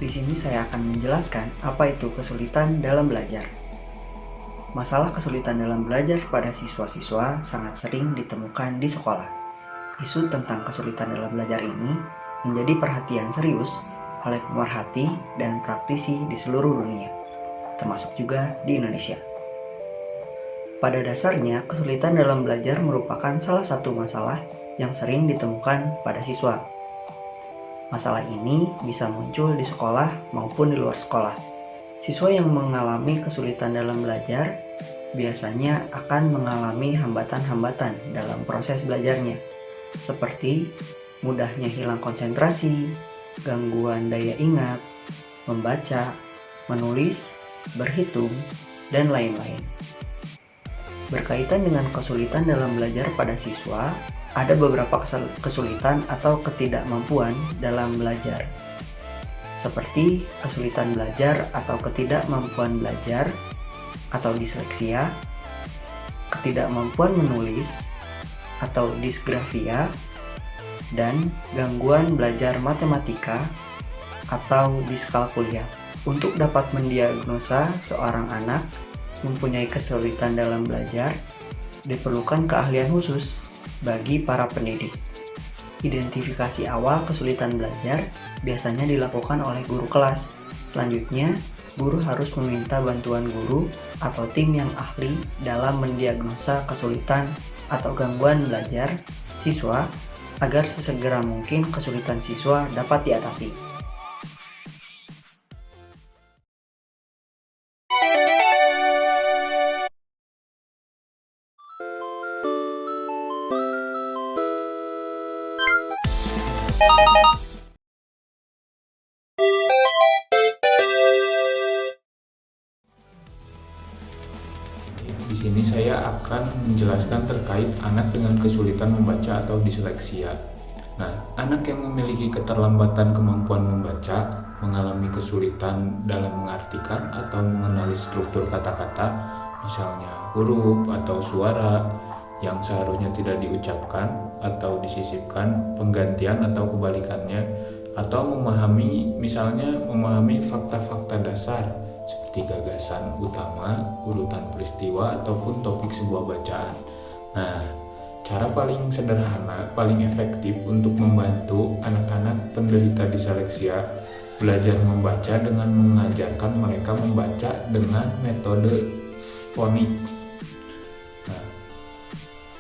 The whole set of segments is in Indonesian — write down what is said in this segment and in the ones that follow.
Di sini saya akan menjelaskan apa itu kesulitan dalam belajar. Masalah kesulitan dalam belajar pada siswa-siswa sangat sering ditemukan di sekolah. Isu tentang kesulitan dalam belajar ini menjadi perhatian serius oleh pemerhati dan praktisi di seluruh dunia, termasuk juga di Indonesia. Pada dasarnya, kesulitan dalam belajar merupakan salah satu masalah yang sering ditemukan pada siswa. Masalah ini bisa muncul di sekolah maupun di luar sekolah. Siswa yang mengalami kesulitan dalam belajar biasanya akan mengalami hambatan-hambatan dalam proses belajarnya, seperti mudahnya hilang konsentrasi, gangguan daya ingat, membaca, menulis, berhitung, dan lain-lain. Berkaitan dengan kesulitan dalam belajar pada siswa, ada beberapa kesulitan atau ketidakmampuan dalam belajar, seperti kesulitan belajar atau ketidakmampuan belajar atau disleksia, ketidakmampuan menulis atau disgrafia, dan gangguan belajar matematika atau diskalkulia. Untuk dapat mendiagnosa seorang anak mempunyai kesulitan dalam belajar, diperlukan keahlian khusus bagi para pendidik. Identifikasi awal kesulitan belajar biasanya dilakukan oleh guru kelas. Selanjutnya, guru harus meminta bantuan guru atau tim yang ahli dalam mendiagnosa kesulitan atau gangguan belajar siswa agar sesegera mungkin kesulitan siswa dapat diatasi. Di sini saya akan menjelaskan terkait anak dengan kesulitan membaca atau disleksia. Nah, anak yang memiliki keterlambatan kemampuan membaca mengalami kesulitan dalam mengartikan atau mengenali struktur kata-kata, misalnya huruf atau suara yang seharusnya tidak diucapkan atau disisipkan, penggantian atau kebalikannya, atau memahami fakta-fakta dasar seperti gagasan utama, urutan peristiwa, ataupun topik sebuah bacaan. Nah, cara paling sederhana, paling efektif untuk membantu anak-anak penderita disleksia belajar membaca dengan mengajarkan mereka membaca dengan metode fonik. Nah,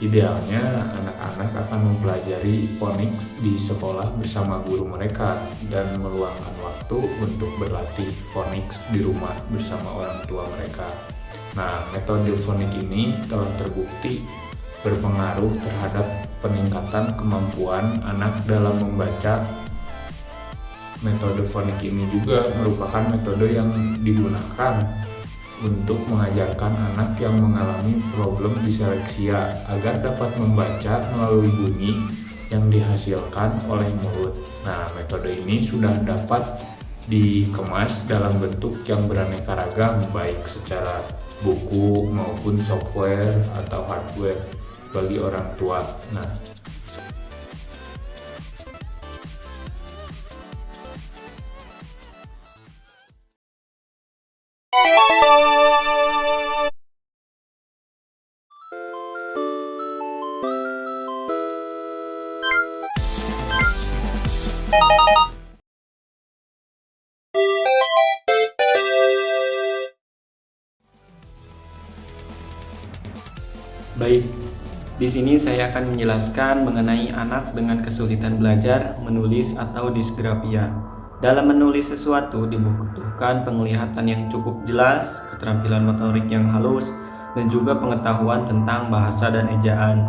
idealnya anak-anak akan mempelajari fonik di sekolah bersama guru mereka dan meluangkan waktu untuk berlatih fonik di rumah bersama orang tua mereka. Nah, metode fonik ini telah terbukti berpengaruh terhadap peningkatan kemampuan anak dalam membaca. Metode fonik ini juga merupakan metode yang digunakan untuk mengajarkan anak yang mengalami problem disleksia agar dapat membaca melalui bunyi yang dihasilkan oleh mulut. Nah, metode ini sudah dapat dikemas dalam bentuk yang beraneka ragam, baik secara buku maupun software atau hardware bagi orang tua. Nah, Baik, di sini saya akan menjelaskan mengenai anak dengan kesulitan belajar menulis atau disgrafia. Dalam menulis sesuatu dibutuhkan penglihatan yang cukup jelas, keterampilan motorik yang halus, dan juga pengetahuan tentang bahasa dan ejaan,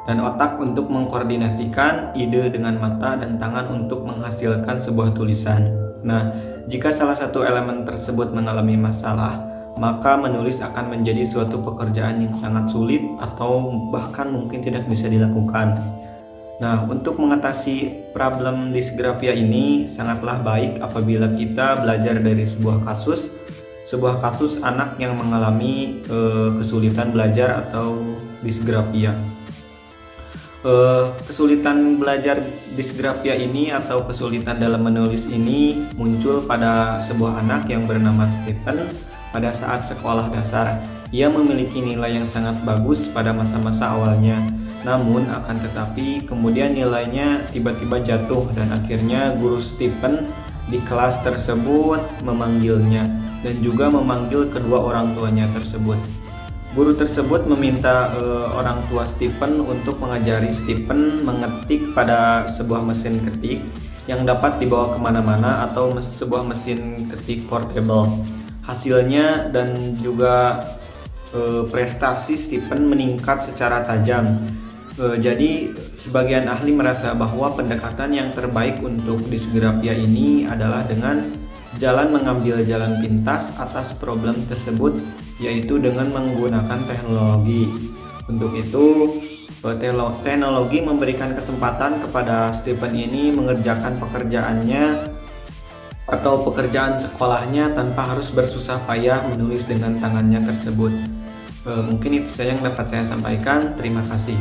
dan otak untuk mengkoordinasikan ide dengan mata dan tangan untuk menghasilkan sebuah tulisan. Nah, jika salah satu elemen tersebut mengalami masalah, maka menulis akan menjadi suatu pekerjaan yang sangat sulit atau bahkan mungkin tidak bisa dilakukan. Nah, untuk mengatasi problem disgrafia ini sangatlah baik apabila kita belajar dari sebuah kasus anak yang mengalami kesulitan belajar atau disgrafia. Kesulitan belajar disgrafia ini atau kesulitan dalam menulis ini muncul pada sebuah anak yang bernama Stephen pada saat sekolah dasar. Ia memiliki nilai yang sangat bagus pada masa-masa awalnya. Namun akan tetapi kemudian nilainya tiba-tiba jatuh dan akhirnya guru Stephen di kelas tersebut memanggilnya dan juga memanggil kedua orang tuanya tersebut. Guru tersebut meminta orang tua Stephen untuk mengajari Stephen mengetik pada sebuah mesin ketik yang dapat dibawa kemana-mana atau sebuah mesin ketik portable. Hasilnya dan juga prestasi Stephen meningkat secara tajam. Jadi sebagian ahli merasa bahwa pendekatan yang terbaik untuk disgrafia ini adalah dengan mengambil jalan pintas atas problem tersebut, yaitu dengan menggunakan teknologi. Untuk itu, teknologi memberikan kesempatan kepada Stephen ini mengerjakan pekerjaannya atau pekerjaan sekolahnya tanpa harus bersusah payah menulis dengan tangannya tersebut. Mungkin itu saja yang dapat saya sampaikan. Terima kasih.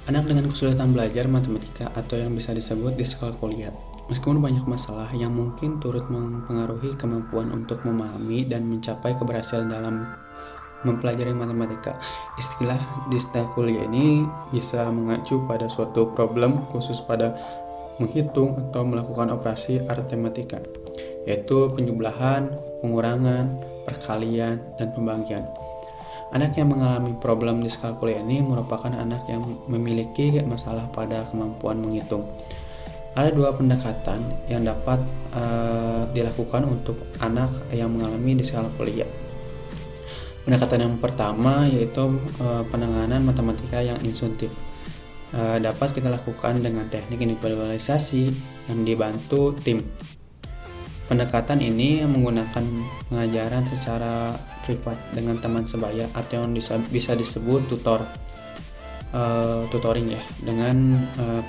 Anak dengan kesulitan belajar matematika atau yang bisa disebut diskalkulia. Meskipun banyak masalah yang mungkin turut mempengaruhi kemampuan untuk memahami dan mencapai keberhasilan dalam mempelajari matematika, istilah diskalkulia ini bisa mengacu pada suatu problem khusus pada menghitung atau melakukan operasi aritmatika, yaitu penjumlahan, pengurangan, perkalian, dan pembagian. Anak yang mengalami problem diskalkulia ini merupakan anak yang memiliki masalah pada kemampuan menghitung. Ada dua pendekatan yang dapat dilakukan untuk anak yang mengalami diskalkulia. Pendekatan yang pertama yaitu penanganan matematika yang instruktif. Dapat kita lakukan dengan teknik individualisasi yang dibantu tim. Pendekatan ini menggunakan pengajaran secara privat dengan teman sebaya atau yang bisa disebut tutoring ya. Dengan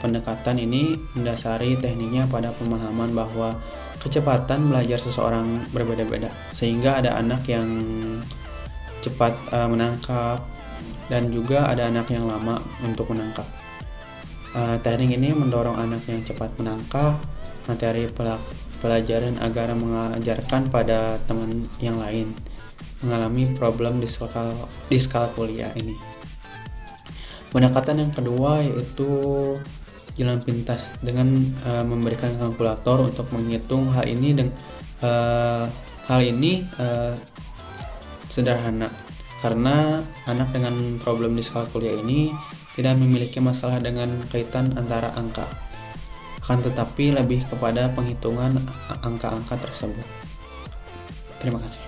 pendekatan ini mendasari tekniknya pada pemahaman bahwa kecepatan belajar seseorang berbeda-beda, sehingga ada anak yang cepat menangkap dan juga ada anak yang lama untuk menangkap. Teknik ini mendorong anak yang cepat menangkap materi pelajaran agar mengajarkan pada teman yang lain mengalami problem diskalkulia ini. Pendekatan yang kedua yaitu jalan pintas dengan memberikan kalkulator untuk menghitung. Hal ini sederhana karena anak dengan problem diskalkulia ini tidak memiliki masalah dengan kaitan antara angka, akan tetapi lebih kepada penghitungan angka-angka tersebut. Terima kasih.